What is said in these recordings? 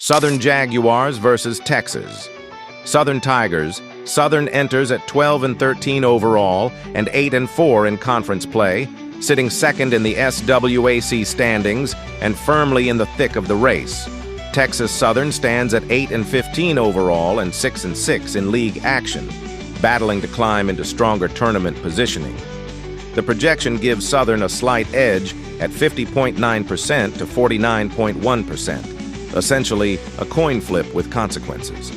Southern Jaguars versus Texas. Southern Tigers. Southern enters at 12-13 overall and 8-4 in conference play, sitting second in the SWAC standings and firmly in the thick of the race. Texas Southern stands at 8-15 overall and 6-6 in league action, battling to climb into stronger tournament positioning. The projection gives Southern a slight edge at 50.9% to 49.1%, essentially a coin flip with consequences.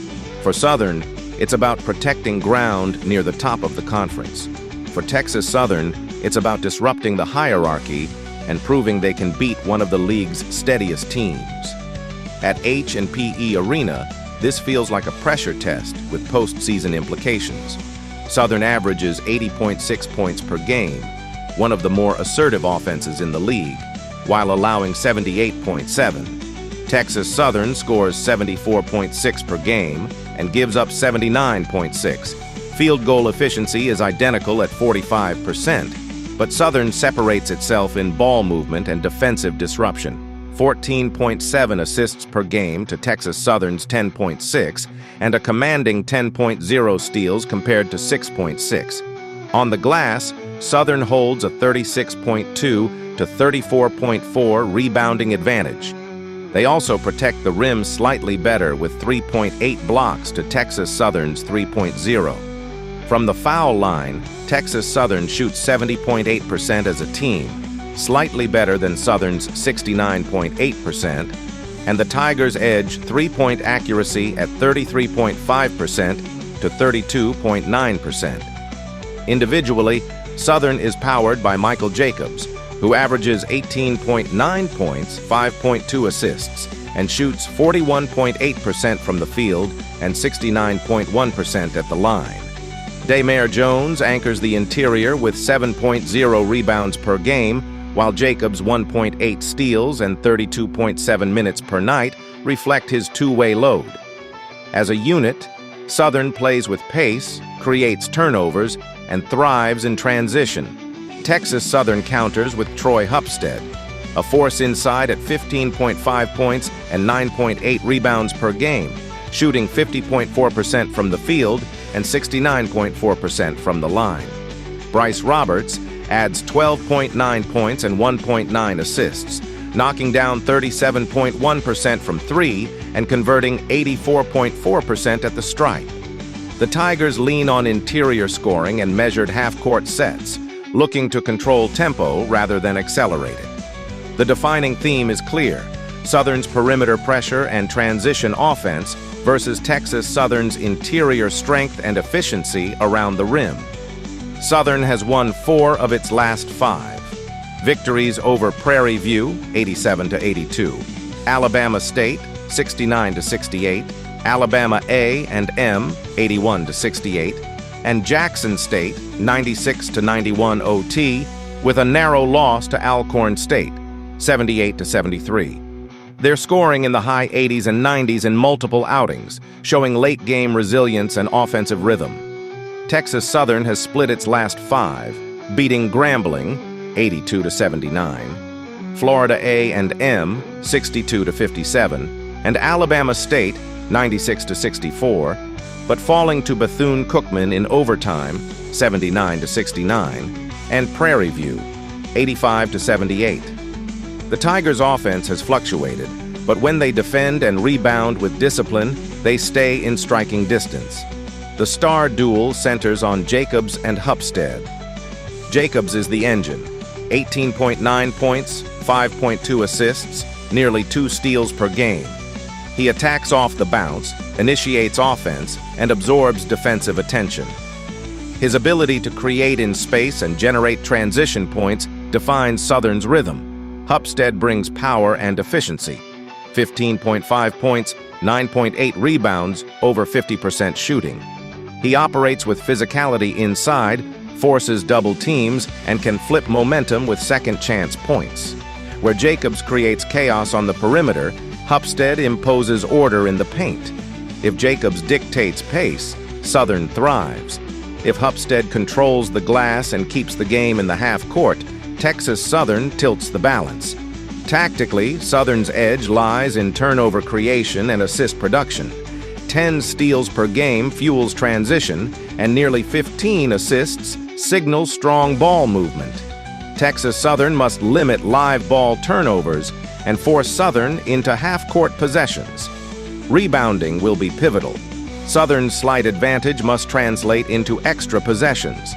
For Southern, it's about protecting ground near the top of the conference. For Texas Southern, it's about disrupting the hierarchy and proving they can beat one of the league's steadiest teams. At H&PE Arena, this feels like a pressure test with postseason implications. Southern averages 80.6 points per game, one of the more assertive offenses in the league, while allowing 78.7. Texas Southern scores 74.6 per game and gives up 79.6. Field goal efficiency is identical at 45%, but Southern separates itself in ball movement and defensive disruption. 14.7 assists per game to Texas Southern's 10.6, and a commanding 10.0 steals compared to 6.6. On the glass, Southern holds a 36.2 to 34.4 rebounding advantage. They also protect the rim slightly better with 3.8 blocks to Texas Southern's 3.0. From the foul line, Texas Southern shoots 70.8% as a team, slightly better than Southern's 69.8%, and the Tigers edge three-point accuracy at 33.5% to 32.9%. Individually, Southern is powered by Michael Jacobs, who averages 18.9 points, 5.2 assists, and shoots 41.8% from the field and 69.1% at the line. Daymare Jones anchors the interior with 7.0 rebounds per game, while Jacobs' 1.8 steals and 32.7 minutes per night reflect his two-way load. As a unit, Southern plays with pace, creates turnovers, and thrives in transition. Texas Southern counters with Troy Hupstead, a force inside at 15.5 points and 9.8 rebounds per game, shooting 50.4% from the field and 69.4% from the line. Bryce Roberts adds 12.9 points and 1.9 assists, knocking down 37.1% from three and converting 84.4% at the stripe. The Tigers lean on interior scoring and measured half-court sets, looking to control tempo rather than accelerate it. The defining theme is clear: Southern's perimeter pressure and transition offense versus Texas Southern's interior strength and efficiency around the rim. Southern has won 4 of its last 5. Victories over Prairie View, 87-82, Alabama State, 69-68, Alabama A&M, 81-68, and Jackson State, 96-91 OT, with a narrow loss to Alcorn State, 78-73. They're scoring in the high 80s and 90s in multiple outings, showing late-game resilience and offensive rhythm. Texas Southern has split its last 5, beating Grambling, 82-79, Florida A&M, 62-57, and Alabama State, 96-64, but falling to Bethune-Cookman in overtime, 79-69, and Prairie View, 85-78. The Tigers' offense has fluctuated, but when they defend and rebound with discipline, they stay in striking distance. The star duel centers on Jacobs and Hupstead. Jacobs is the engine, 18.9 points, 5.2 assists, nearly 2 steals per game. He attacks off the bounce, initiates offense, and absorbs defensive attention. His ability to create in space and generate transition points defines Southern's rhythm. Hupstead brings power and efficiency, 15.5 points, 9.8 rebounds, over 50% shooting. He operates with physicality inside, forces double teams, and can flip momentum with second-chance points. Where Jacobs creates chaos on the perimeter, Hupstead imposes order in the paint. If Jacobs dictates pace, Southern thrives. If Hupstead controls the glass and keeps the game in the half court, Texas Southern tilts the balance. Tactically, Southern's edge lies in turnover creation and assist production. 10 steals per game fuels transition, and nearly 15 assists signal strong ball movement. Texas Southern must limit live ball turnovers and force Southern into half-court possessions. Rebounding will be pivotal. Southern's slight advantage must translate into extra possessions.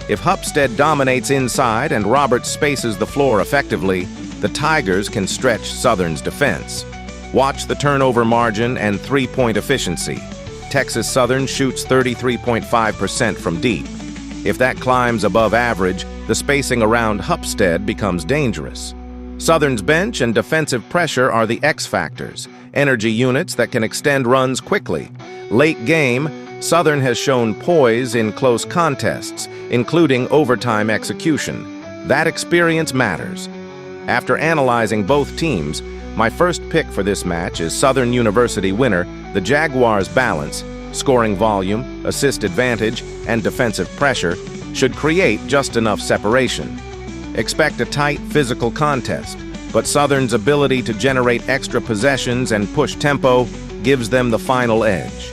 If Hupstead dominates inside and Roberts spaces the floor effectively, the Tigers can stretch Southern's defense. Watch the turnover margin and three-point efficiency. Texas Southern shoots 33.5% from deep. If that climbs above average, the spacing around Hupstead becomes dangerous. Southern's bench and defensive pressure are the X factors, energy units that can extend runs quickly. Late game, Southern has shown poise in close contests, including overtime execution. That experience matters. After analyzing both teams, my first pick for this match is Southern University winner, the Jaguars' balance, scoring volume, assist advantage, and defensive pressure should create just enough separation. Expect a tight physical contest, but Southern's ability to generate extra possessions and push tempo gives them the final edge.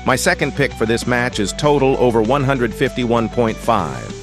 My second pick for this match is total over 151.5.